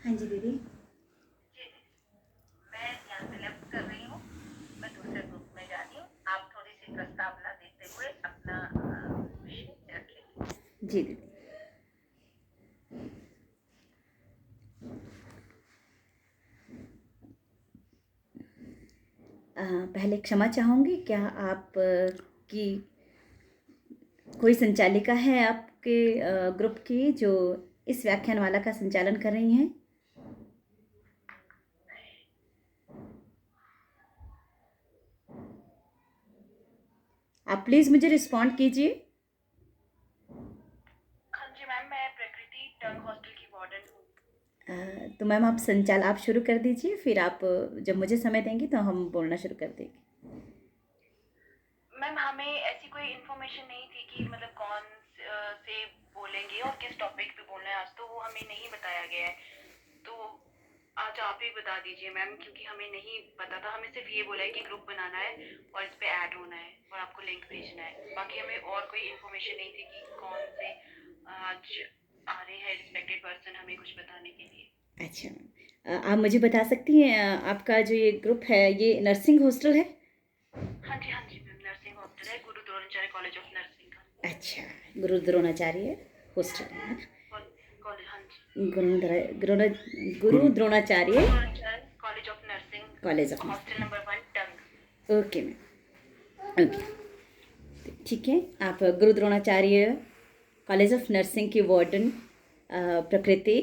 हाँ जी दीदी। जी जी, मैं यहाँ से लेफ्ट कर रही हूँ। मैं दूसरे ग्रुप में जा रही हूँ। आप थोड़ी सी प्रस्तावना देते हुए अपना विषय रखें। जी दीदी। पहले क्षमा चाहूँगी, क्या आप की कोई संचालिका है आपके ग्रुप की जो इस व्याख्यानमाला का संचालन कर रही हैं? आप प्लीज़ मुझे रिस्पॉन्ड कीजिए। हाँ जी मैम, मैं प्रकृति टंग हॉस्टल की वार्डन हूँ। तो मैम आप शुरू कर दीजिए, फिर आप जब मुझे समय देंगी तो हम बोलना शुरू कर देंगे। मैम, हमें ऐसी कोई इन्फॉर्मेशन नहीं थी कि मतलब कौन से बोलेंगे और किस टॉपिक पे बोलना है आज, तो वो हमें नहीं बताया गया है। तो आज आप ही बता दीजिए मैम, क्योंकि हमें नहीं पता था। हमें सिर्फ ये बोला है कि ग्रुप बनाना है और इस पे ऐड होना है और आपको लिंक भेजना है। बाकी हमें और कोई इन्फॉर्मेशन नहीं थी कि कौन से आज आ रहे हैं रिस्पेक्टेड पर्सन हमें कुछ बताने के लिए। अच्छा मैम, आप मुझे बता सकती हैं आपका जो ये ग्रुप है ये नर्सिंग हॉस्टल है? हाँ जी मैम, नर्सिंग हॉस्टल है, गुरु द्रोणाचार्य कॉलेज ऑफ नर्सिंग का। अच्छा, गुरु द्रोणाचार्य हॉस्टल है ना? कॉलेज, हाँ जी। गुरु Dronacharya college of nursing, college of hostel number 1 tongue. Nursing. Okay ma'am, okay, ठीक है। आप गुरु द्रोणाचार्य कॉलेज ऑफ नर्सिंग की वार्डन प्रकृति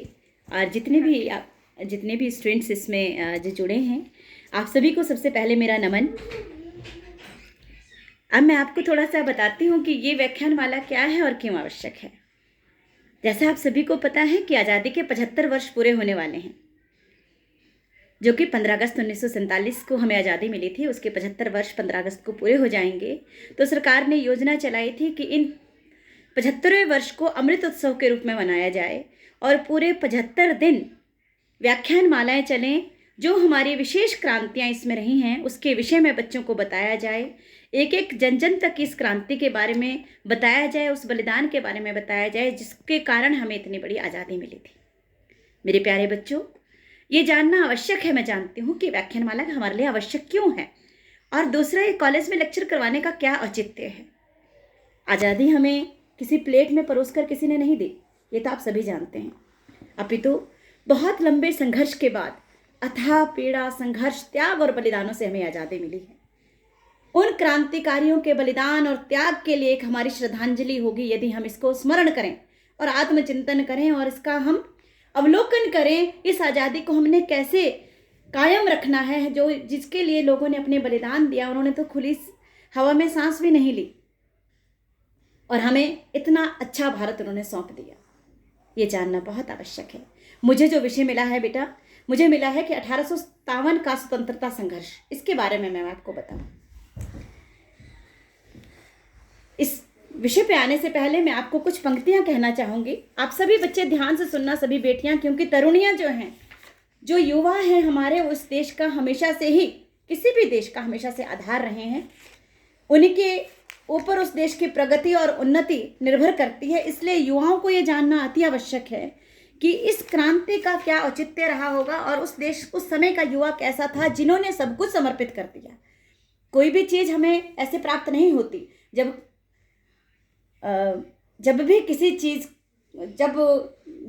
और जितने भी स्टूडेंट्स इसमें जो जुड़े हैं, आप सभी को सबसे पहले मेरा नमन। अब मैं आपको थोड़ा सा बताती हूँ कि ये व्याख्यानमाला क्या है और क्यों आवश्यक है। जैसा आप सभी को पता है कि आज़ादी के 75 वर्ष पूरे होने वाले हैं, जो कि 15 अगस्त 1947 को हमें आज़ादी मिली थी। उसके 75 वर्ष 15 अगस्त को पूरे हो जाएंगे। तो सरकार ने योजना चलाई थी कि इन 75वें वर्ष को अमृत उत्सव के रूप में मनाया जाए और पूरे 75 दिन व्याख्यानमालाएं चलें। जो हमारी विशेष क्रांतियां इसमें रही हैं उसके विषय में बच्चों को बताया जाए। एक एक जन जन तक इस क्रांति के बारे में बताया जाए, उस बलिदान के बारे में बताया जाए जिसके कारण हमें इतनी बड़ी आज़ादी मिली थी। मेरे प्यारे बच्चों, ये जानना आवश्यक है। मैं जानती हूँ कि व्याख्यानमाला हमारे लिए आवश्यक क्यों है, और दूसरा, ये कॉलेज में लेक्चर करवाने का क्या औचित्य है। आज़ादी हमें किसी प्लेट में परोसकर किसी ने नहीं दी, ये तो आप सभी जानते हैं। अपितु बहुत लंबे संघर्ष के बाद, अथाह पीड़ा, संघर्ष, त्याग और बलिदानों से हमें आज़ादी मिली है। उन क्रांतिकारियों के बलिदान और त्याग के लिए एक हमारी श्रद्धांजलि होगी यदि हम इसको स्मरण करें और आत्मचिंतन करें और इसका हम अवलोकन करें। इस आज़ादी को हमने कैसे कायम रखना है, जो जिसके लिए लोगों ने अपने बलिदान दिया। उन्होंने तो खुली हवा में सांस भी नहीं ली और हमें इतना अच्छा भारत उन्होंने सौंप दिया। ये जानना बहुत आवश्यक है। मुझे जो विषय मिला है बेटा, मुझे मिला है कि 1857 का स्वतंत्रता संघर्ष, इसके बारे में मैं आपको बताऊं। इस विषय पे आने से पहले मैं आपको कुछ पंक्तियां कहना चाहूंगी। आप सभी बच्चे ध्यान से सुनना, सभी बेटियां, क्योंकि तरुणियां जो हैं, जो युवा हैं हमारे, उस देश का हमेशा से ही, किसी भी देश का हमेशा से आधार रहे हैं। उनके ऊपर उस देश की प्रगति और उन्नति निर्भर करती है। इसलिए युवाओं को ये जानना अति आवश्यक है कि इस क्रांति का क्या औचित्य रहा होगा और उस देश, उस समय का युवा कैसा था जिन्होंने सब कुछ समर्पित कर दिया। कोई भी चीज़ हमें ऐसे प्राप्त नहीं होती। जब भी किसी चीज़, जब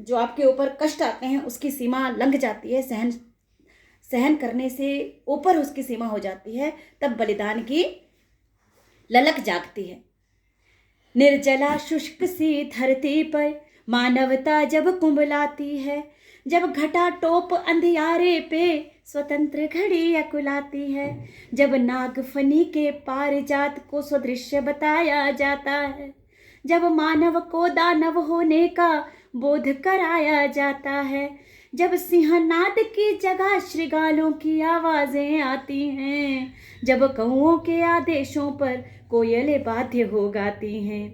जो आपके ऊपर कष्ट आते हैं उसकी सीमा लंघ जाती है, सहन करने से ऊपर उसकी सीमा हो जाती है, तब बलिदान की ललक जागती है। निर्जला शुष्क सी धरती पर मानवता जब कुंभलाती है, जब घटा टोप अंधियारे पे स्वतंत्र घड़ी अकुलाती है, जब नागफनी के पारिजात को स्वदृश्य बताया जाता है, जब मानव को दानव होने का बोध कराया जाता है, जब सिंहनाद की जगह श्रृगालों की आवाजें आती हैं, जब कौओं के आदेशों पर कोयलें बाध्य हो गाती हैं,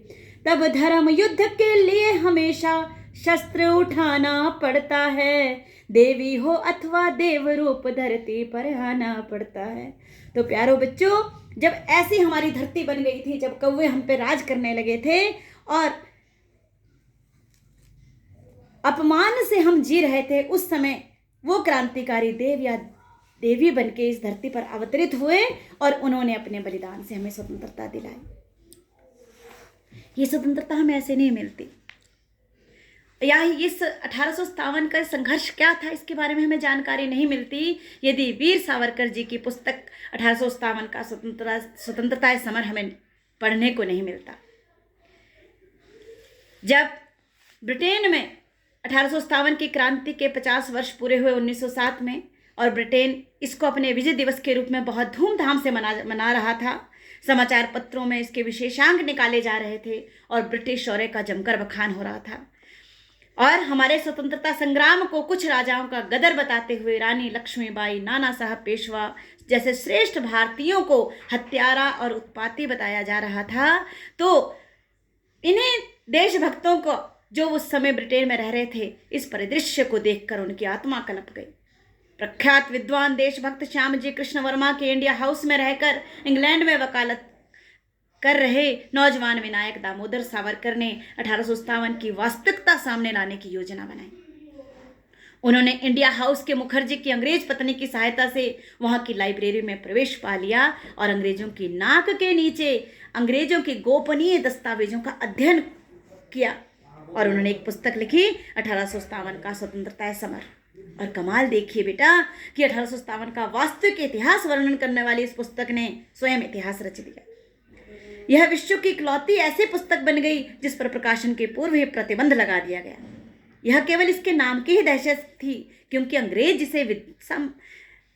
तब धर्म युद्ध के लिए हमेशा शस्त्र उठाना पड़ता है। देवी हो अथवा देव रूप धरती पर आना पड़ता है। तो प्यारो बच्चों, जब ऐसी हमारी धरती बन गई थी, जब कौवे हम पे राज करने लगे थे और अपमान से हम जी रहे थे, उस समय वो क्रांतिकारी देव या देवी बनके इस धरती पर अवतरित हुए और उन्होंने अपने बलिदान से हमें स्वतंत्रता दिलाई। ये स्वतंत्रता हमें ऐसे नहीं मिलती। या इस 1857 का संघर्ष क्या था, इसके बारे में हमें जानकारी नहीं मिलती यदि वीर सावरकर जी की पुस्तक 1857 का स्वतंत्रता समर हमें पढ़ने को नहीं मिलता। जब ब्रिटेन में 1857 की क्रांति के 50 वर्ष पूरे हुए 1907 में, और ब्रिटेन इसको अपने विजय दिवस के रूप में बहुत धूमधाम से मना रहा था। समाचार पत्रों में इसके विशेषांक निकाले जा रहे थे और ब्रिटिश शौर्य का जमकर बखान हो रहा था। और हमारे स्वतंत्रता संग्राम को कुछ राजाओं का गदर बताते हुए रानी लक्ष्मीबाई, नाना साहब पेशवा जैसे श्रेष्ठ भारतीयों को हत्यारा और उत्पाती बताया जा रहा था। तो इन्हीं देशभक्तों को, जो उस समय ब्रिटेन में रह रहे थे, इस परिदृश्य को देखकर उनकी आत्मा कलप गई। प्रख्यात विद्वान देशभक्त श्यामजी कृष्ण वर्मा के इंडिया हाउस में रहकर इंग्लैंड में वकालत कर रहे नौजवान विनायक दामोदर सावरकर ने 1857 की वास्तविकता सामने लाने की योजना बनाई। उन्होंने इंडिया हाउस के मुखर्जी की अंग्रेज पत्नी की सहायता से वहां की लाइब्रेरी में प्रवेश पा लिया और अंग्रेजों की नाक के नीचे अंग्रेजों की गोपनीय दस्तावेजों का अध्ययन किया और उन्होंने एक पुस्तक लिखी 1857 का स्वतंत्रता समर। और कमाल देखिए बेटा कि 1857 का वास्तविक इतिहास वर्णन करने वाली इस पुस्तक ने स्वयं इतिहास रच दिया। यह विश्व की इकलौती ऐसी पुस्तक बन गई जिस पर प्रकाशन के पूर्व ही प्रतिबंध लगा दिया गया। यह केवल इसके नाम की ही दहशत थी, क्योंकि अंग्रेज जिसे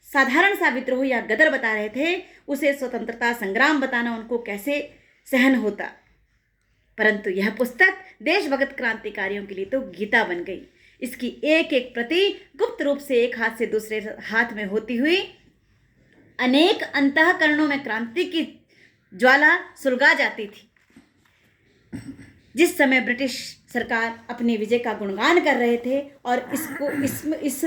साधारण सा विद्रोह या गदर बता रहे थे, उसे स्वतंत्रता संग्राम बताना उनको कैसे सहन होता। परंतु यह पुस्तक देशभक्त क्रांतिकारियों के लिए तो गीता बन गई। इसकी एक एक प्रति गुप्त रूप से एक हाथ से दूसरे हाथ में होती हुई अनेक अंतःकरणों में क्रांति की ज्वाला सुलगा जाती थी। जिस समय ब्रिटिश सरकार अपनी विजय का गुणगान कर रहे थे और इस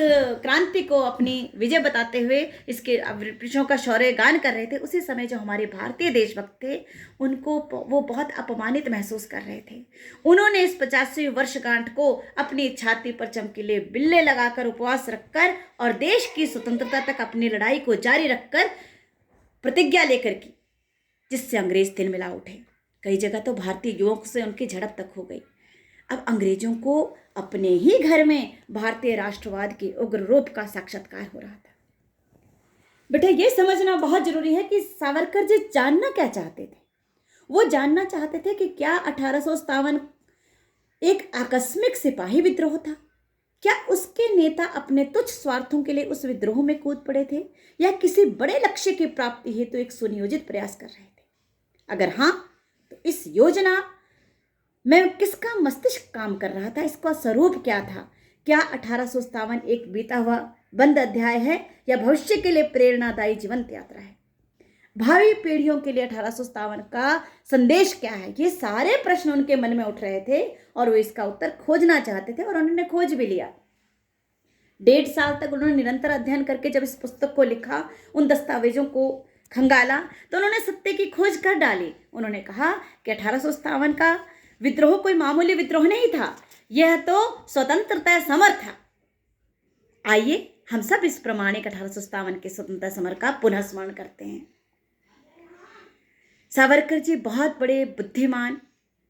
क्रांति को अपनी विजय बताते हुए इसके ब्रिटिशों का शौर्य गान कर रहे थे, उसी समय जो हमारे भारतीय देशभक्त थे उनको वो बहुत अपमानित महसूस कर रहे थे। उन्होंने इस 50वीं वर्षगांठ को अपनी छाती पर चमकीले बिल्ले लगाकर उपवास रखकर और देश की स्वतंत्रता तक अपनी लड़ाई को जारी रखकर प्रतिज्ञा लेकर की, जिससे अंग्रेज तिलमिला उठे। कई जगह तो भारतीय युवकों से उनकी झड़प तक हो गई। अब अंग्रेजों को अपने ही घर में भारतीय राष्ट्रवाद के उग्र रूप का साक्षात्कार हो रहा था। बेटा ये समझना बहुत जरूरी है कि सावरकर जी जानना क्या चाहते थे। वो जानना चाहते थे कि क्या 1857 एक आकस्मिक सिपाही विद्रोह था, क्या उसके नेता अपने तुच्छ स्वार्थों के लिए उस विद्रोह में कूद पड़े थे, या किसी बड़े लक्ष्य की प्राप्ति हेतु एक सुनियोजित प्रयास कर रहे थे। अगर हाँ, तो इस योजना में किसका मस्तिष्क काम कर रहा था, इसका स्वरूप क्या था। क्या 1857 एक बीता हुआ बंद अध्याय है या भविष्य के लिए प्रेरणादायी जीवंत यात्रा है। भावी पीढ़ियों के लिए 1857 का संदेश क्या है, ये सारे प्रश्न उनके मन में उठ रहे थे और वो इसका उत्तर खोजना चाहते थे और उन्होंने खोज भी लिया। 1.5 साल तक उन्होंने निरंतर अध्ययन करके जब इस पुस्तक को लिखा, उन दस्तावेजों को खंगाला, तो उन्होंने सत्य की खोज कर डाली। उन्होंने कहा कि 1857 का विद्रोह कोई मामूली विद्रोह नहीं था, यह तो स्वतंत्रता समर था। आइए हम सब इस प्रमाणिक 1857 के स्वतंत्रता समर का पुनः स्मरण करते हैं। सावरकर जी बहुत बड़े बुद्धिमान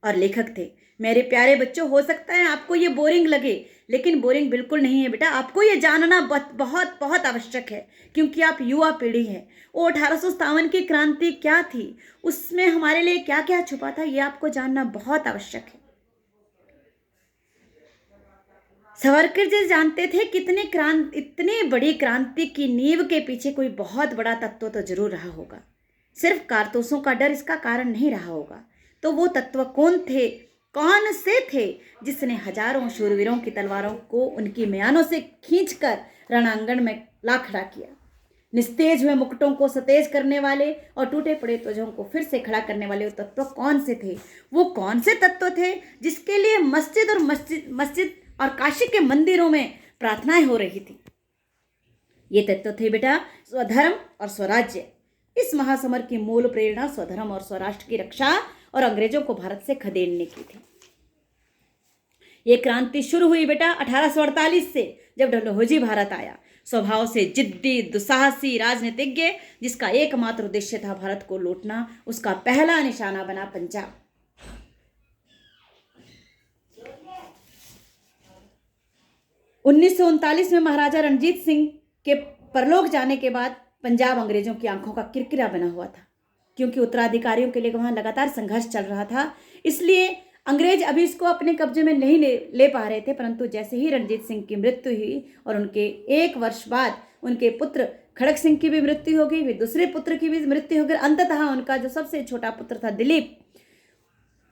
और लेखक थे। मेरे प्यारे बच्चों, हो सकता है आपको ये बोरिंग लगे, लेकिन बोरिंग बिल्कुल नहीं है बेटा। आपको ये जानना बहुत बहुत आवश्यक है, क्योंकि आप युवा पीढ़ी हैं। वो 1857 की क्रांति क्या थी, उसमें हमारे लिए क्या क्या छुपा था, ये आपको जानना बहुत आवश्यक है। सावरकर जी जानते थे कि इतनी बड़ी क्रांति की नींव के पीछे कोई बहुत बड़ा तत्व तो जरूर रहा होगा। सिर्फ कारतूसों का डर इसका कारण नहीं रहा होगा। तो वो तत्व कौन से थे जिसने हजारों शूरवीरों की तलवारों को उनकी म्यानों से खींचकर रणांगण में ला खड़ा किया। निस्तेज हुए मुकुटों को सतेज करने वाले और टूटे पड़े ध्वजों को फिर से खड़ा करने वाले वो तत्व कौन से थे। वो कौन से तत्व थे जिसके लिए मस्जिद और काशी के मंदिरों में प्रार्थनाएं हो रही थी। ये तत्व थे बेटा स्वधर्म और स्वराज्य। इस महासमर की मूल प्रेरणा स्वधर्म और स्वराष्ट्र की रक्षा और अंग्रेजों को भारत से खदेड़ने की थी। ये क्रांति शुरू हुई बेटा 1848 से, जब डलहौजी भारत आया। स्वभाव से जिद्दी, दुसाहसी राजनीतिज्ञ, जिसका एकमात्र उद्देश्य था भारत को लूटना, उसका पहला निशाना बना पंजाब। 1939 में महाराजा रणजीत सिंह के परलोक जाने के बाद पंजाब अंग्रेजों की आंखों का किरकिरा बना हुआ था, क्योंकि उत्तराधिकारियों के लिए वहां लगातार संघर्ष चल रहा था। इसलिए अंग्रेज अभी इसको अपने कब्जे में नहीं ले पा रहे थे। परंतु जैसे ही रणजीत सिंह की मृत्यु हुई और उनके 1 वर्ष बाद उनके पुत्र खड़क सिंह की भी मृत्यु हो गई, फिर दूसरे पुत्र की भी मृत्यु हो गई, अंततः उनका जो सबसे छोटा पुत्र था दिलीप,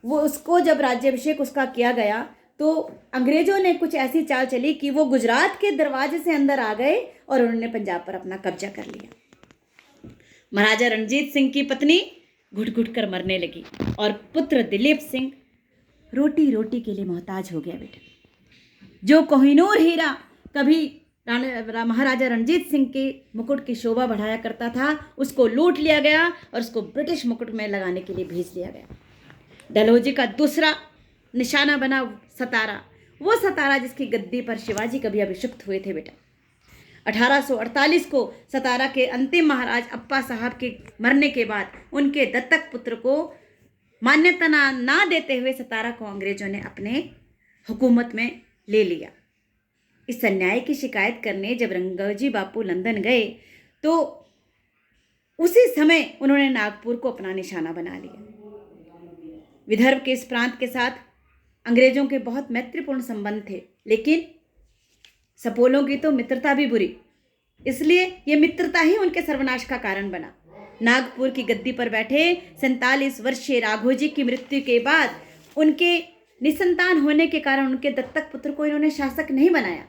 वो उसको जब राज्याभिषेक उसका किया गया तो अंग्रेजों ने कुछ ऐसी चाल चली कि वो गुजरात के दरवाजे से अंदर आ गए और उन्होंने पंजाब पर अपना कब्जा कर लिया। महाराजा रणजीत सिंह की पत्नी घुट घुट कर मरने लगी और पुत्र दिलीप सिंह रोटी रोटी के लिए मोहताज हो गया बेटा। जो कोहिनूर हीरा कभी महाराजा रणजीत सिंह के मुकुट की शोभा बढ़ाया करता था, उसको लूट लिया गया और उसको ब्रिटिश मुकुट में लगाने के लिए भेज दिया गया। डलहौजी का दूसरा निशाना बना सतारा, वो सतारा जिसकी गद्दी पर शिवाजी कभी अभिषिक्त हुए थे बेटा। 1848 को सतारा के अंतिम महाराज अप्पा साहब के मरने के बाद उनके दत्तक पुत्र को मान्यता ना देते हुए सतारा को अंग्रेजों ने अपने हुकूमत में ले लिया। इस अन्याय की शिकायत करने जब रंगोजी बापू लंदन गए तो उसी समय उन्होंने नागपुर को अपना निशाना बना लिया। विदर्भ के इस प्रांत के साथ अंग्रेजों के बहुत मैत्रीपूर्ण संबंध थे, लेकिन सपोलों की तो मित्रता भी बुरी, इसलिए ये मित्रता ही उनके सर्वनाश का कारण बना। नागपुर की गद्दी पर बैठे 47 वर्षीय राघोजी की मृत्यु के बाद उनके निसंतान होने के कारण उनके दत्तक पुत्र को इन्होंने शासक नहीं बनाया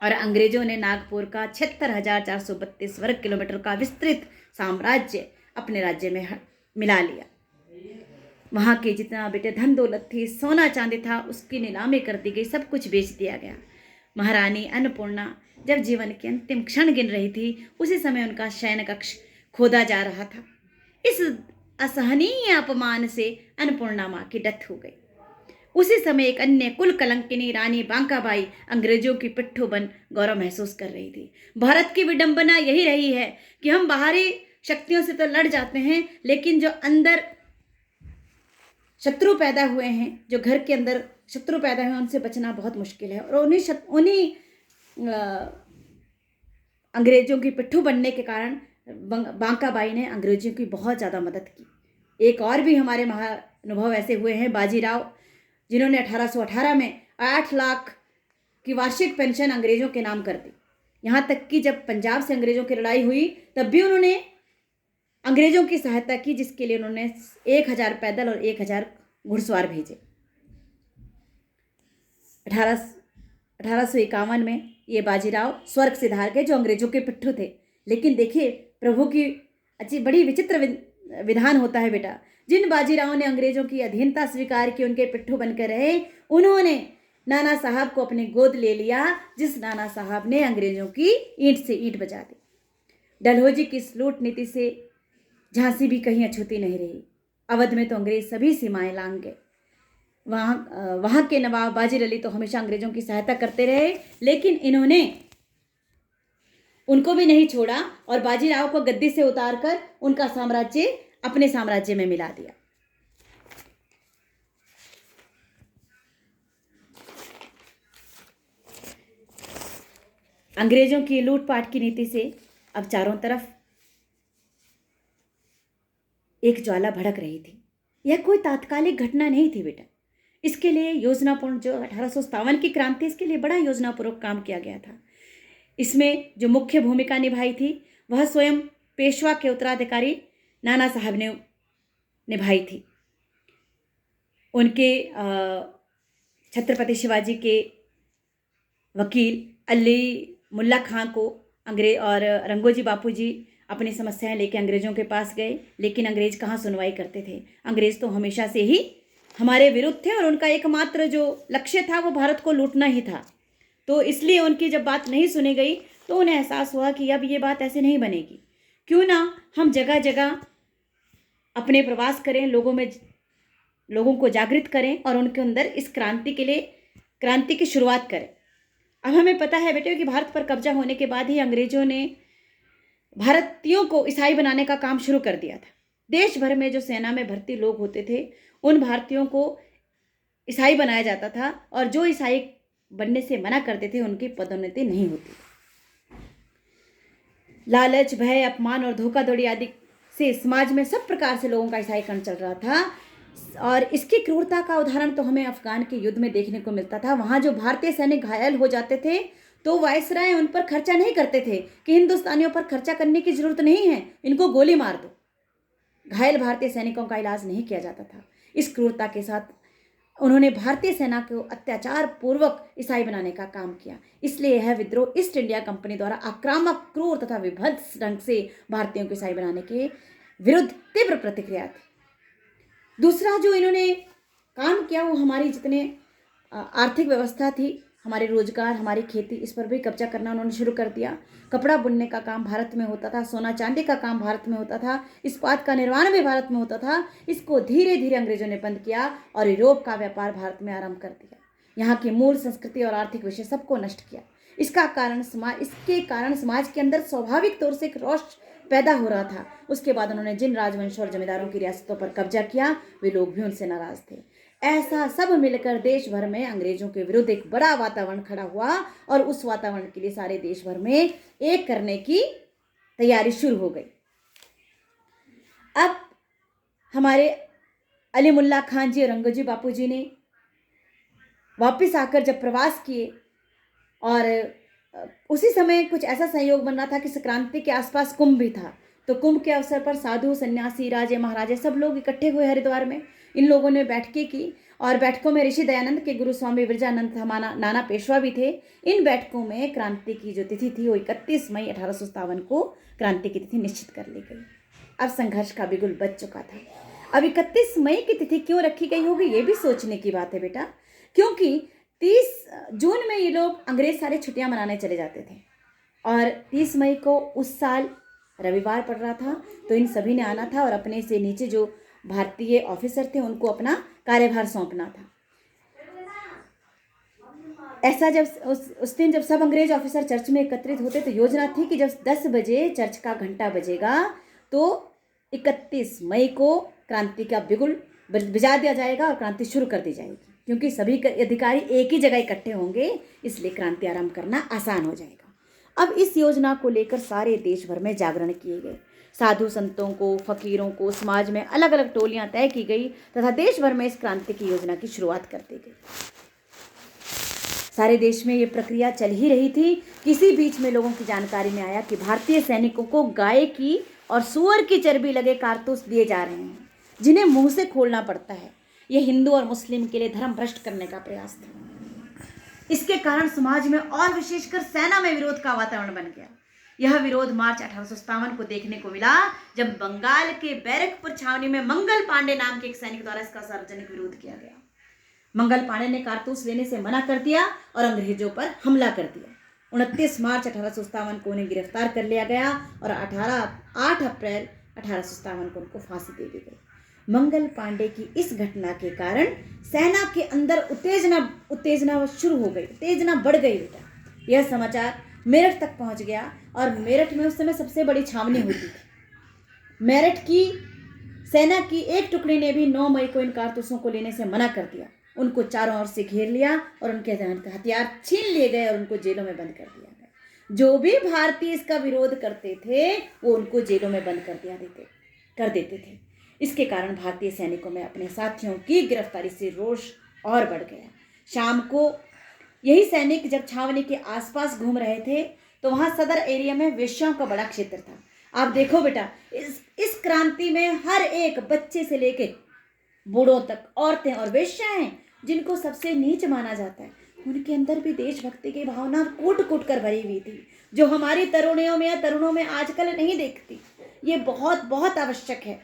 और अंग्रेजों ने नागपुर का 76,432 वर्ग किलोमीटर का विस्तृत साम्राज्य अपने राज्य में मिला लिया। वहाँ के जितना बेटे धन दौलत थी, सोना चांदी था, उसकी नीलामी कर दी गई, सब कुछ बेच दिया गया। महारानी अन्नपूर्णा जब जीवन के अंतिम क्षण गिन रही थी, उसी समय उनका शयन कक्ष खोदा जा रहा था। इस असहनीय अपमान से अन्नपूर्णा माँ की डेथ हो गई। उसी समय एक अन्य कुल कलंकिनी रानी बांकाबाई अंग्रेजों की पिट्ठू बन गौरव महसूस कर रही थी। भारत की विडंबना यही रही है कि हम बाहरी शक्तियों से तो लड़ जाते हैं, लेकिन जो अंदर शत्रु पैदा हुए हैं, जो घर के अंदर शत्रु पैदा हुए, उनसे बचना बहुत मुश्किल है। और उन्हीं अंग्रेजों की पिट्ठू बनने के कारण बांकाबाई ने अंग्रेजों की बहुत ज़्यादा मदद की। एक और भी हमारे महानुभव ऐसे हुए हैं, बाजीराव, जिन्होंने 1818 में 8 लाख की वार्षिक पेंशन अंग्रेजों के नाम कर दी। यहाँ तक कि जब पंजाब से अंग्रेजों की लड़ाई हुई तब भी उन्होंने अंग्रेजों की सहायता की, जिसके लिए उन्होंने 1000 पैदल और 1000 घुड़सवार भेजे। 1851 में ये बाजीराव स्वर्ग सिधार गए, जो अंग्रेजों के पिट्ठू थे। लेकिन देखिए प्रभु की अच्छी बड़ी विचित्र विधान होता है बेटा। जिन बाजीरावों ने अंग्रेजों की अधीनता स्वीकार की, उनके पिट्ठू बनकर रहे, उन्होंने नाना साहब को अपने गोद ले लिया, जिस नाना साहब ने अंग्रेजों की ईंट से ईंट बजा दी। डलहौजी की इस लूट नीति से झांसी भी कहीं अछूती नहीं रही। अवध में तो अंग्रेज सभी सीमाएं लांघ गए। वहाँ के नवाब बाजीर अली तो हमेशा अंग्रेजों की सहायता करते रहे, लेकिन इन्होंने उनको भी नहीं छोड़ा और बाजीराव को गद्दी से उतारकर उनका साम्राज्य अपने साम्राज्य में मिला दिया। अंग्रेजों की लूटपाट की नीति से अब चारों तरफ एक ज्वाला भड़क रही थी। यह कोई तात्कालिक घटना नहीं थी बेटा। इसके लिए योजनापूर्ण, जो 1857 की क्रांति, इसके लिए बड़ा योजनापूर्वक काम किया गया था। इसमें जो मुख्य भूमिका निभाई थी वह स्वयं पेशवा के उत्तराधिकारी नाना साहब ने निभाई थी। उनके छत्रपति शिवाजी के वकील अली मुल्ला खां को अंग्रेज और रंगोजी बापू जी अपनी समस्याएं लेके अंग्रेजों के पास गए, लेकिन अंग्रेज कहाँ सुनवाई करते थे। अंग्रेज तो हमेशा से ही हमारे विरुद्ध थे और उनका एकमात्र जो लक्ष्य था वो भारत को लूटना ही था। तो इसलिए उनकी जब बात नहीं सुनी गई तो उन्हें एहसास हुआ कि अब ये बात ऐसे नहीं बनेगी, क्यों ना हम जगह जगह अपने प्रवास करें, लोगों को जागृत करें और उनके अंदर इस क्रांति के लिए क्रांति की शुरुआत करें। अब हमें पता है बेटे कि भारत पर कब्जा होने के बाद ही अंग्रेजों ने भारतीयों को ईसाई बनाने का काम शुरू कर दिया था। देश भर में जो सेना में भर्ती लोग होते थे उन भारतीयों को ईसाई बनाया जाता था, और जो ईसाई बनने से मना करते थे उनकी पदोन्नति नहीं होती। लालच, भय, अपमान और धोखाधड़ी आदि से समाज में सब प्रकार से लोगों का ईसाईकरण चल रहा था। और इसकी क्रूरता का उदाहरण तो हमें अफगान के युद्ध में देखने को मिलता था। वहां जो भारतीय सैनिक घायल हो जाते थे तो वायसराय उन पर खर्चा नहीं करते थे कि हिंदुस्तानियों पर खर्चा करने की जरूरत नहीं है, इनको गोली मार दो। घायल भारतीय सैनिकों का इलाज नहीं किया जाता था। इस क्रूरता के साथ उन्होंने भारतीय सेना को अत्याचार पूर्वक ईसाई बनाने का काम किया। इसलिए यह विद्रोह ईस्ट इंडिया कंपनी द्वारा आक्रामक, क्रूर तथा विभत्स ढंग से भारतीयों को ईसाई बनाने के विरुद्ध तीव्र प्रतिक्रिया थी। दूसरा जो इन्होंने काम किया वो हमारी जितने आर्थिक व्यवस्था थी, हमारे रोजगार, हमारी खेती, इस पर भी कब्जा करना उन्होंने शुरू कर दिया। कपड़ा बुनने का काम भारत में होता था, सोना चांदी का काम भारत में होता था, इस्पात का निर्माण भी भारत में होता था। इसको धीरे धीरे अंग्रेजों ने बंद किया और यूरोप का व्यापार भारत में आरंभ कर दिया। यहाँ की मूल संस्कृति और आर्थिक विषय सबको नष्ट किया। इसके कारण समाज के अंदर स्वाभाविक तौर से एक रोष पैदा हो रहा था। उसके बाद उन्होंने जिन राजवंशों और जमींदारों की रियासतों पर कब्जा किया वे लोग भी उनसे नाराज थे। ऐसा सब मिलकर देश भर में अंग्रेजों के विरुद्ध एक बड़ा वातावरण खड़ा हुआ और उस वातावरण के लिए सारे देश भर में एक करने की तैयारी शुरू हो गई। अब हमारे अली मुल्ला खान जी और रंगोजी बापू जी ने वापस आकर जब प्रवास किए और उसी समय कुछ ऐसा संयोग बन रहा था कि संक्रांति के आसपास कुंभ भी था, तो कुंभ के अवसर पर साधु, सन्यासी, राजे, महाराजे सब लोग इकट्ठे हुए हरिद्वार में। इन लोगों ने बैठकें की और बैठकों में ऋषि दयानंद के गुरु स्वामी विरजानंद नाना पेशवा भी थे। इन बैठकों में क्रांति की जो तिथि थी वो 31 मई 1857 को क्रांति की तिथि निश्चित कर ली गई। अब संघर्ष का बिगुल बज चुका था। अब 31 मई की तिथि क्यों रखी गई होगी ये भी सोचने की बात है बेटा, क्योंकि 30 जून में ये लोग अंग्रेज सारे छुट्टियां मनाने चले जाते थे और 30 मई को उस साल रविवार पड़ रहा था, तो इन सभी ने आना था और अपने से नीचे जो भारतीय ऑफिसर थे उनको अपना कार्यभार सौंपना था। ऐसा जब उस दिन जब सब अंग्रेज ऑफिसर चर्च में एकत्रित होते तो योजना थी कि जब 10 बजे चर्च का घंटा बजेगा तो 31 मई को क्रांति का बिगुल बजा दिया जाएगा और क्रांति शुरू कर दी जाएगी। क्योंकि सभी अधिकारी एक ही जगह इकट्ठे होंगे इसलिए क्रांति आरंभ करना आसान हो जाएगा। अब इस योजना को लेकर सारे देश भर में जागरण किए गए। साधु संतों को, फकीरों को, समाज में अलग अलग टोलियां तय की गई तथा देश भर में इस क्रांति की योजना की शुरुआत कर दी गई। सारे देश में ये प्रक्रिया चल ही रही थी। किसी बीच में लोगों की जानकारी में आया कि भारतीय सैनिकों को गाय की और सुअर की चर्बी लगे कारतूस दिए जा रहे हैं जिन्हें मुंह से खोलना पड़ता है। यह हिंदू और मुस्लिम के लिए धर्म भ्रष्ट करने का प्रयास था। इसके कारण समाज में और विशेषकर सेना में विरोध का वातावरण बन गया। यह विरोध मार्च 1857 को देखने को मिला जब बंगाल के बैरकपुर छावनी में मंगल पांडे नाम के एक सैनिक द्वारा इसका सार्वजनिक विरोध किया गया। मंगल पांडे ने कारतूस लेने से मना कर दिया और अंग्रेजों पर हमला कर दिया। 29 मार्च 1857 को उन्हें गिरफ्तार कर लिया गया और 8 अप्रैल 1857 को उनको फांसी दे दी गई। मंगल पांडे की इस घटना के कारण सेना के अंदर उत्तेजना शुरू हो गई, उत्तेजना बढ़ गई बेटा। यह समाचार मेरठ तक पहुंच गया और मेरठ में उस समय सबसे बड़ी छावनी होती थी। मेरठ की सेना की एक टुकड़ी ने भी 9 मई को इन कारतूसों को लेने से मना कर दिया। उनको चारों ओर से घेर लिया और उनके हथियार छीन लिए गए और उनको जेलों में बंद कर दिया गया। जो भी भारतीय इसका विरोध करते थे वो उनको जेलों में बंद कर देते थे। इसके कारण भारतीय सैनिकों में अपने साथियों की गिरफ्तारी से रोष और बढ़ गया। शाम को यही सैनिक जब छावनी के आसपास घूम रहे थे तो वहां सदर एरिया में वेश्याओं का बड़ा क्षेत्र था। आप देखो बेटा, इस क्रांति में हर एक बच्चे से लेके बूढ़ों तक औरतें और वेश्याएं जिनको सबसे नीच माना जाता है उनके अंदर भी देशभक्ति की भावना कूट कूट कर भरी हुई थी, जो हमारी तरुणियों में या तरुणों में आजकल नहीं देखती। ये बहुत बहुत आवश्यक है।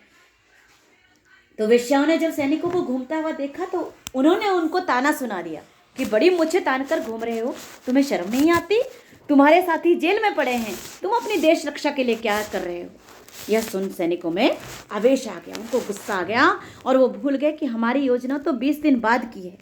तो वेश्याओं ने जब सैनिकों को घूमता हुआ देखा तो उन्होंने उनको ताना सुना दिया कि बड़ी मुझे तान कर घूम रहे हो, तुम्हें शर्म नहीं आती? तुम्हारे साथी जेल में पड़े हैं, तुम अपनी देश रक्षा के लिए क्या कर रहे हो? यह सुन सैनिकों में आवेश आ गया, उनको गुस्सा आ गया और वो भूल गए कि हमारी योजना तो 20 दिन बाद की है।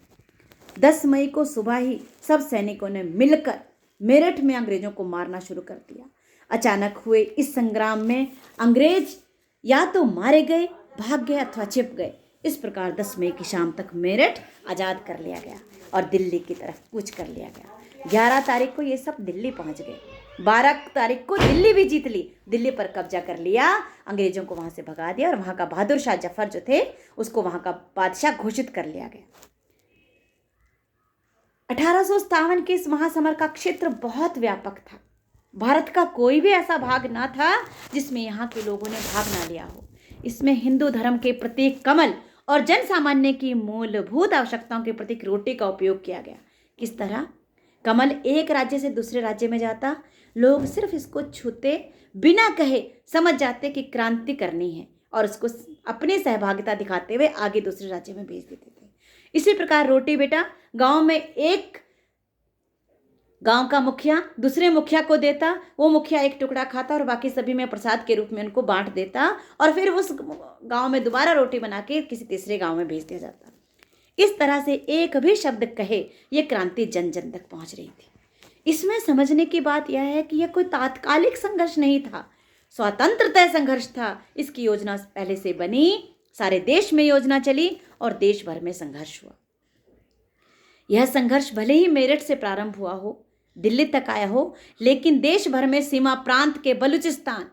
10 मई को सुबह ही सब सैनिकों ने मिलकर मेरठ में अंग्रेजों को मारना शुरू कर दिया। अचानक हुए इस संग्राम में अंग्रेज या तो मारे गए, भाग गए अथवा छिप गए। इस प्रकार 10 मई की शाम तक मेरठ आज़ाद कर लिया गया और दिल्ली की तरफ कूच कर लिया गया। 11 तारीख को ये सब दिल्ली पहुंच गए। 12 तारीख को दिल्ली भी जीत ली, दिल्ली पर कब्जा कर लिया, अंग्रेजों को वहां से भगा दिया और वहां का बहादुर शाह जफर जो थे उसको वहां का बादशाह घोषित कर लिया गया। 1857 के इस महासमर का क्षेत्र बहुत व्यापक था। भारत का कोई भी ऐसा भाग ना था जिसमें यहाँ के लोगों ने भाग ना लिया हो। इसमें हिंदू धर्म के प्रतीक कमल और जन सामान्य की मूलभूत आवश्यकताओं के प्रतीक रोटी का उपयोग किया गया। किस तरह? कमल एक राज्य से दूसरे राज्य में जाता, लोग सिर्फ इसको छूते बिना कहे समझ जाते कि क्रांति करनी है और उसको अपनी सहभागिता दिखाते हुए आगे दूसरे राज्य में भेज देते थे। इसी प्रकार रोटी बेटा गांव में एक गांव का मुखिया दूसरे मुखिया को देता, वो मुखिया एक टुकड़ा खाता और बाकी सभी में प्रसाद के रूप में उनको बांट देता और फिर उस गांव में दोबारा रोटी बना के किसी तीसरे गांव में भेज दिया जाता। इस तरह से एक भी शब्द कहे ये क्रांति जन जन तक पहुंच रही थी। इसमें समझने की बात यह है कि यह कोई तात्कालिक संघर्ष नहीं था, स्वतंत्रता संघर्ष था। इसकी योजना पहले से बनी, सारे देश में योजना चली और देश भर में संघर्ष हुआ। यह संघर्ष भले ही मेरठ से प्रारंभ हुआ हो, दिल्ली तक आया हो, लेकिन देश भर में सीमा प्रांत के बलूचिस्तान,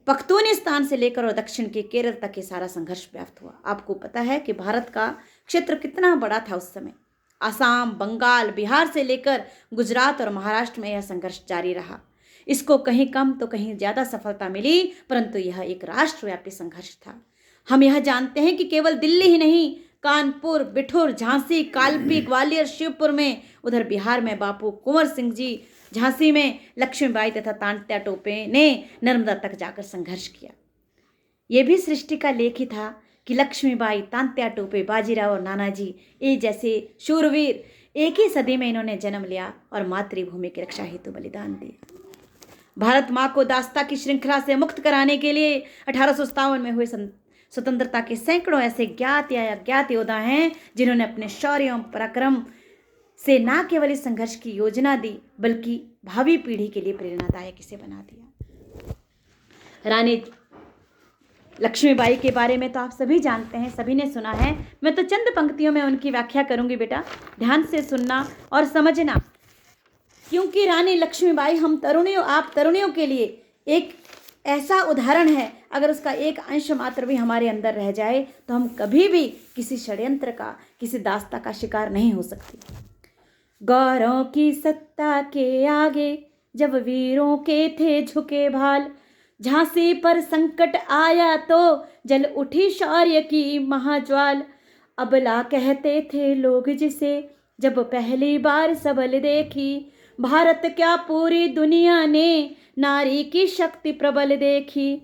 पख्तूनिस्तान से लेकर और दक्षिण के केरल तक ये सारा संघर्ष व्याप्त हुआ। आपको पता है कि भारत का क्षेत्र कितना बड़ा था उस समय। असम, बंगाल, बिहार से लेकर गुजरात और महाराष्ट्र में यह संघर्ष जारी रहा। इसको कहीं कम तो कहीं ज़्यादा सफलता मिली, परंतु यह एक राष्ट्रव्यापी संघर्ष था। हम यह जानते हैं कि केवल दिल्ली ही नहीं, कानपुर, बिठूर, झांसी, कालपी, ग्वालियर, शिवपुर में, उधर बिहार में बापू कुंवर सिंह जी, झांसी में लक्ष्मीबाई तथा तांत्या टोपे ने नर्मदा तक जाकर संघर्ष किया। ये भी सृष्टि का लेख ही था कि लक्ष्मीबाई, तांत्या टोपे, बाजीराव और नानाजी ये जैसे शूरवीर एक ही सदी में इन्होंने जन्म लिया और मातृभूमि की रक्षा हेतु बलिदान दिया। भारत माँ को दास्ता की श्रृंखला से मुक्त कराने के लिए 1857 में हुए स्वतंत्रता के सैकड़ों ऐसे ज्ञात या अज्ञात योद्धा हैं जिन्होंने अपने शौर्य एवं पराक्रम से न केवल इस संघर्ष की योजना दी बल्कि भावी पीढ़ी के लिए प्रेरणादायक इसे बना दिया। रानी लक्ष्मीबाई के बारे में तो आप सभी जानते हैं, सभी ने सुना है। मैं तो चंद पंक्तियों में उनकी व्याख्या करूंगी बेटा, ध्यान से सुनना और समझना, क्योंकि रानी लक्ष्मीबाई हम तरुणियों, आप तरुणियों के लिए एक ऐसा उदाहरण है। अगर उसका एक अंश मात्र भी हमारे अंदर रह जाए तो हम कभी भी किसी षड्यंत्र का, किसी दास्ता का शिकार नहीं हो सकते। गौरों की सत्ता के आगे जब वीरों के थे झुके भाल, झांसी पर संकट आया तो जल उठी शौर्य की महाज्वाल। अबला कहते थे लोग जिसे जब पहली बार सबल देखी, भारत क्या पूरी दुनिया ने नारी की शक्ति प्रबल देखी।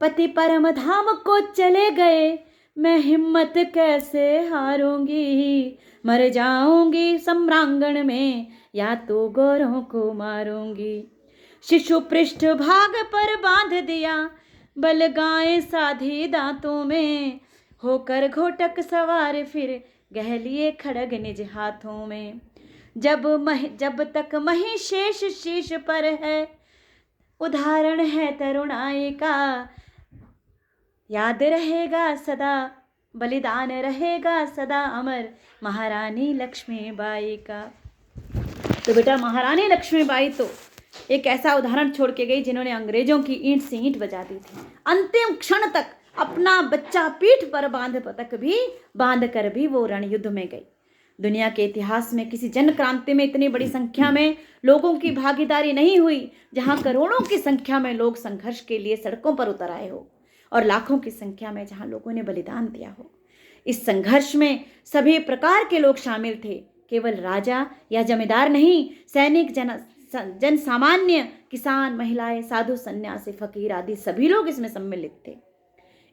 पति परम धाम को चले गए, मैं हिम्मत कैसे हारूंगी, मर जाऊंगी सम्रांगण में या तो गोरों को मारूंगी। शिशु पृष्ठ भाग पर बांध दिया, बल गाय साधी दांतों में, होकर घोटक सवार फिर गह लिए खड़ग निज हाथों में। जब तक मही शेष शीश पर है, उदाहरण है तरुणाई का, याद रहेगा सदा, बलिदान रहेगा सदा अमर महारानी लक्ष्मीबाई का। तो बेटा महारानी लक्ष्मीबाई तो एक ऐसा उदाहरण छोड़ के गई जिन्होंने अंग्रेजों की ईंट से ईंट बजा दी थी। अंतिम क्षण तक अपना बच्चा पीठ पर बांध कर भी वो रण युद्ध में गई। दुनिया के इतिहास में किसी जन क्रांति में इतनी बड़ी संख्या में लोगों की भागीदारी नहीं हुई, जहां करोड़ों की संख्या में लोग संघर्ष के लिए सड़कों पर उतर आए हो और लाखों की संख्या में जहां लोगों ने बलिदान दिया हो। इस संघर्ष में सभी प्रकार के लोग शामिल थे, केवल राजा या जमींदार नहीं, सैनिक, जन सामान्य, किसान, महिलाएं, साधु, सन्यासी, फकीर आदि सभी लोग इसमें सम्मिलित थे।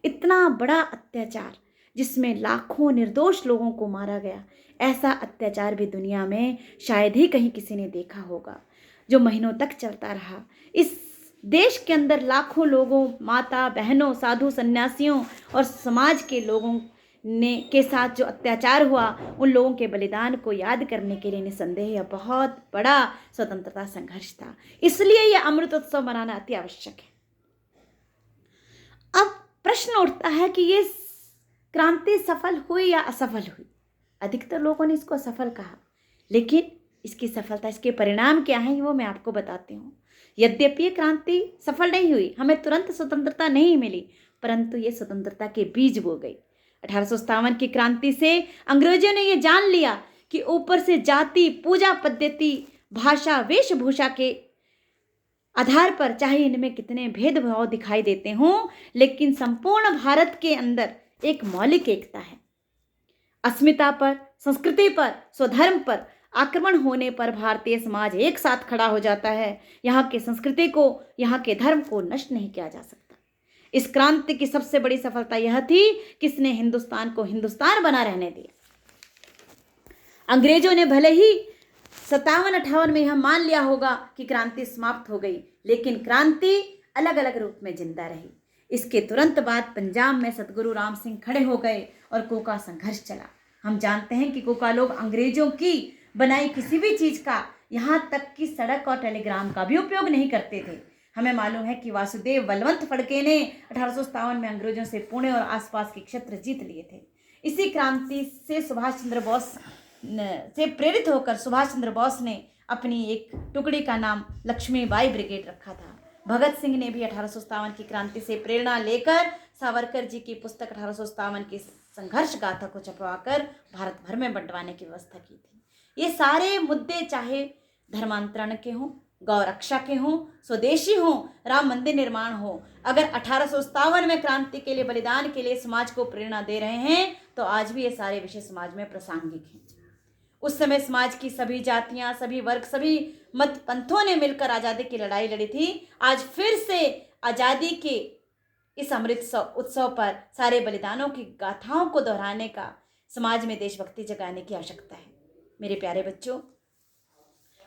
इतना बड़ा अत्याचार जिसमें लाखों निर्दोष लोगों को मारा गया, ऐसा अत्याचार भी दुनिया में शायद ही कहीं किसी ने देखा होगा, जो महीनों तक चलता रहा। इस देश के अंदर लाखों लोगों, माता बहनों, साधु, सन्यासियों और समाज के लोगों ने के साथ जो अत्याचार हुआ, उन लोगों के बलिदान को याद करने के लिए निसंदेह यह बहुत बड़ा स्वतंत्रता संघर्ष था। इसलिए यह अमृत उत्सव मनाना अति आवश्यक है। अब प्रश्न उठता है कि ये क्रांति सफल हुई या असफल हुई। अधिकतर लोगों ने इसको असफल कहा, लेकिन इसकी सफलता, इसके परिणाम क्या हैं वो मैं आपको बताती हूँ। यद्यपि ये क्रांति सफल नहीं हुई, हमें तुरंत स्वतंत्रता नहीं मिली, परंतु ये स्वतंत्रता के बीज बो गई। 1857 की क्रांति से अंग्रेजों ने ये जान लिया कि ऊपर से जाति, पूजा पद्धति, भाषा, वेशभूषा के आधार पर चाहे इनमें कितने भेदभाव दिखाई देते हों, लेकिन संपूर्ण भारत के अंदर एक मौलिक एकता है। अस्मिता पर, संस्कृति पर, स्वधर्म पर आक्रमण होने पर भारतीय समाज एक साथ खड़ा हो जाता है। यहाँ की संस्कृति को, यहाँ के धर्म को नष्ट नहीं किया जा सकता। इस क्रांति की सबसे बड़ी सफलता यह थी कि इसने हिंदुस्तान को हिंदुस्तान बना रहने दिया। अंग्रेजों ने भले ही 57-58 में यह मान लिया होगा कि क्रांति समाप्त हो गई, लेकिन क्रांति अलग अलग रूप में जिंदा रही। इसके तुरंत बाद पंजाब में सतगुरु राम सिंह खड़े हो गए और कोका संघर्ष चला। हम जानते हैं कि कोका लोग अंग्रेजों की बनाई किसी भी चीज का, यहाँ तक कि सड़क और टेलीग्राम का भी उपयोग नहीं करते थे। हमें मालूम है कि वासुदेव बलवंत फड़के ने 1857 में अंग्रेजों से पुणे और आसपास के क्षेत्र जीत लिए थे। इसी क्रांति से सुभाष चंद्र बोस से प्रेरित होकर सुभाष चंद्र बोस ने अपनी एक टुकड़ी का नाम लक्ष्मीबाई ब्रिगेड रखा था। भगत सिंह ने भी 1857 की क्रांति से प्रेरणा लेकर सावरकर जी की पुस्तक 1857 की संघर्ष गाथा को छपवाकर भारत भर में बंटवाने की व्यवस्था की थी। ये सारे मुद्दे चाहे धर्मांतरण के हों, गौ रक्षा के हों, स्वदेशी हों, राम मंदिर निर्माण हो, अगर 1857 में क्रांति के लिए, बलिदान के लिए समाज को प्रेरणा दे रहे हैं, तो आज भी ये सारे विषय समाज में प्रासंगिक हैं। उस समय समाज की सभी जातियां, सभी वर्ग, सभी मत पंथों ने मिलकर आज़ादी की लड़ाई लड़ी थी। आज फिर से आज़ादी के इस अमृत उत्सव पर सारे बलिदानों की गाथाओं को दोहराने का, समाज में देशभक्ति जगाने की आवश्यकता है। मेरे प्यारे बच्चों,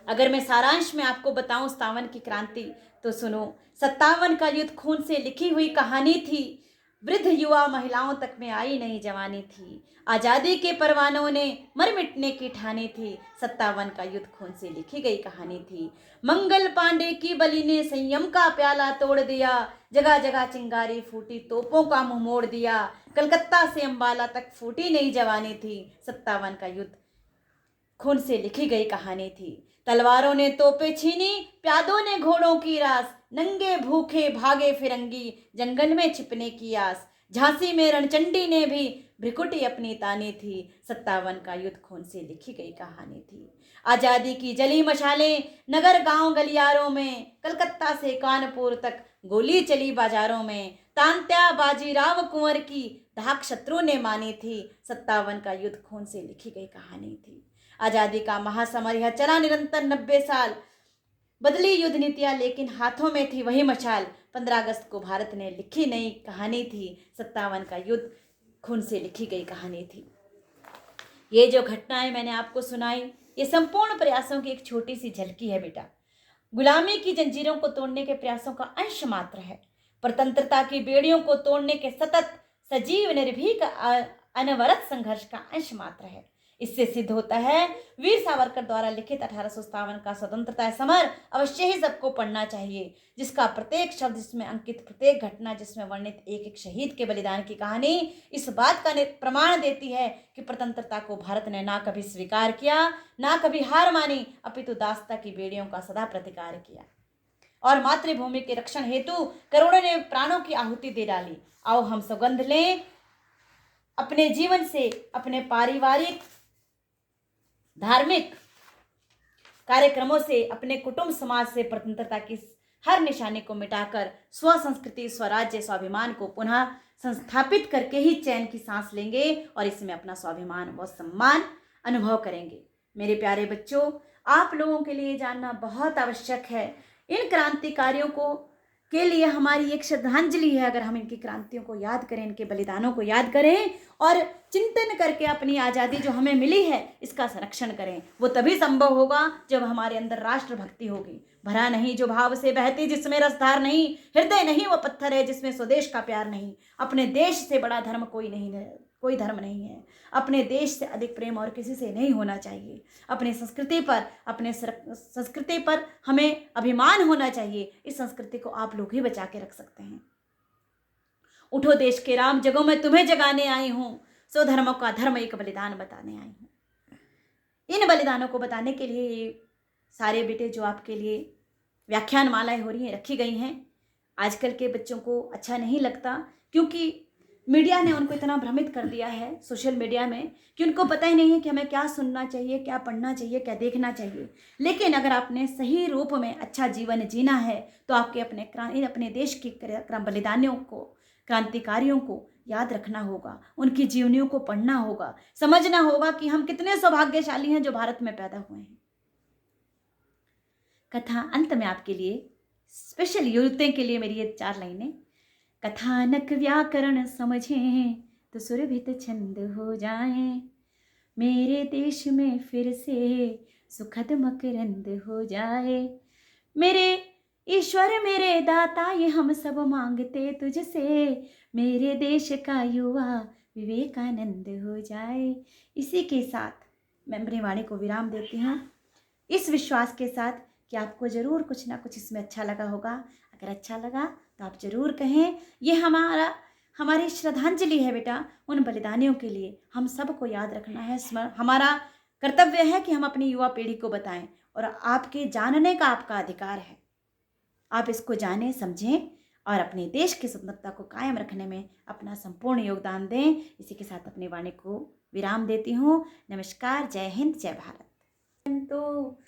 अगर मैं सारांश में आपको बताऊं 57 की क्रांति, तो सुनो। 57 का युद्ध खून से लिखी हुई कहानी थी। वृद्ध युवा महिलाओं तक में आई नहीं जवानी थी। आज़ादी के परवानों ने मर मिटने की ठानी थी। 57 का युद्ध खून से लिखी गई कहानी थी। मंगल पांडे की बलि ने संयम का प्याला तोड़ दिया। जगह जगह चिंगारी फूटी, तोपों का मुंह मोड़ दिया। कलकत्ता से अंबाला तक फूटी नहीं जवानी थी। 57 का युद्ध खून से लिखी गई कहानी थी। तलवारों ने तोपे छीनी, प्यादों ने घोड़ों की रास। नंगे भूखे भागे फिरंगी, जंगल में छिपने की आस। झांसी में रणचंडी ने भी भ्रिकुटी अपनी तानी थी। 57 का युद्ध खून से लिखी गई कहानी थी। आज़ादी की जली मशालें नगर गांव गलियारों में। कलकत्ता से कानपुर तक गोली चली बाजारों में। तांत्या बाजीराव कुंवर की धाक शत्रु ने मानी थी। 57 का युद्ध खून से लिखी गई कहानी थी। आज़ादी का महासमर यह चला निरंतर 90 साल। बदली युद्ध नीतियां, लेकिन हाथों में थी वही मशाल। 15 अगस्त को भारत ने लिखी नई कहानी थी। 57 का युद्ध खून से लिखी गई कहानी थी। ये जो घटनाएं मैंने आपको सुनाई, ये संपूर्ण प्रयासों की एक छोटी सी झलकी है बेटा। गुलामी की जंजीरों को तोड़ने के प्रयासों का अंश मात्र है। स्वतंत्रता की बेड़ियों को तोड़ने के सतत, सजीव, निर्भीक, अनवरत संघर्ष का अंश मात्र है। इससे सिद्ध होता है वीर सावरकर द्वारा लिखित 1857 का स्वतंत्रता समर अवश्य ही सबको पढ़ना चाहिए, जिसका प्रत्येक शब्द, जिसमें अंकित प्रत्येक घटना, जिसमें वर्णित एक एक शहीद के बलिदान की कहानी इस बात का प्रमाण देती है कि स्वतंत्रता को भारत ने ना कभी स्वीकार किया, ना कभी हार मानी, अपितु दासता की बेड़ियों का सदा प्रतिकार किया और मातृभूमि के रक्षण हेतु करोड़ों ने प्राणों की आहुति दे डाली। आओ हम सौगंध लें अपने जीवन से, अपने पारिवारिक, धार्मिक कार्यक्रमों से, अपने कुटुंब समाज से स्वतंत्रता की हर निशानी को मिटाकर स्व संस्कृति, स्वराज्य, स्वाभिमान को पुनः संस्थापित करके ही चैन की सांस लेंगे और इसमें अपना स्वाभिमान व सम्मान अनुभव करेंगे। मेरे प्यारे बच्चों, आप लोगों के लिए जानना बहुत आवश्यक है। इन क्रांतिकारियों को के लिए हमारी एक श्रद्धांजलि है अगर हम इनकी क्रांतियों को याद करें, इनके बलिदानों को याद करें और चिंतन करके अपनी आज़ादी जो हमें मिली है इसका संरक्षण करें। वो तभी संभव होगा जब हमारे अंदर राष्ट्रभक्ति होगी। भरा नहीं जो भाव से बहती, जिसमें रसधार नहीं, हृदय नहीं वो पत्थर है जिसमें स्वदेश का प्यार नहीं। अपने देश से बड़ा धर्म कोई नहीं है, कोई धर्म नहीं है। अपने देश से अधिक प्रेम और किसी से नहीं होना चाहिए। अपने संस्कृति पर हमें अभिमान होना चाहिए। इस संस्कृति को आप लोग ही बचा के रख सकते हैं। उठो देश के राम, जगों में तुम्हें जगाने आई हूँ, सो धर्मों का धर्म एक बलिदान बताने आई हूँ। इन बलिदानों को बताने के लिए ये सारे बेटे जो आपके लिए व्याख्यान मालाएं हो रही हैं, रखी गई हैं। आजकल के बच्चों को अच्छा नहीं लगता, क्योंकि मीडिया ने उनको इतना भ्रमित कर दिया है सोशल मीडिया में कि उनको पता ही नहीं है कि हमें क्या सुनना चाहिए, क्या पढ़ना चाहिए, क्या देखना चाहिए। लेकिन अगर आपने सही रूप में अच्छा जीवन जीना है तो आपके अपने देश के बलिदानियों को, क्रांतिकारियों को याद रखना होगा, उनकी जीवनियों को पढ़ना होगा, समझना होगा कि हम कितने सौभाग्यशाली हैं जो भारत में पैदा हुए हैं। कथा अंत में आपके लिए स्पेशल युवतियों के लिए मेरी ये 4 लाइनें। कथानक व्याकरण समझें तो सुरभित छंद हो जाएं, मेरे देश में फिर से सुखद मकरंद हो जाए। मेरे ईश्वर मेरे दाता ये हम सब मांगते तुझसे, मेरे देश का युवा विवेकानंद हो जाए। इसी के साथ मैं अपनी वाणी को विराम देती हूँ, इस विश्वास के साथ कि आपको ज़रूर कुछ ना कुछ इसमें अच्छा लगा होगा। अगर अच्छा लगा तो आप ज़रूर कहें। ये हमारी श्रद्धांजलि है बेटा उन बलिदानियों के लिए। हम सबको याद रखना है, हमारा कर्तव्य है कि हम अपनी युवा पीढ़ी को बताएं, और आपके जानने का आपका अधिकार है। आप इसको जानें, समझें और अपने देश की स्वतंत्रता को कायम रखने में अपना संपूर्ण योगदान दें। इसी के साथ अपनी वाणी को विराम देती हूँ। नमस्कार, जय हिंद, जय भारत। तो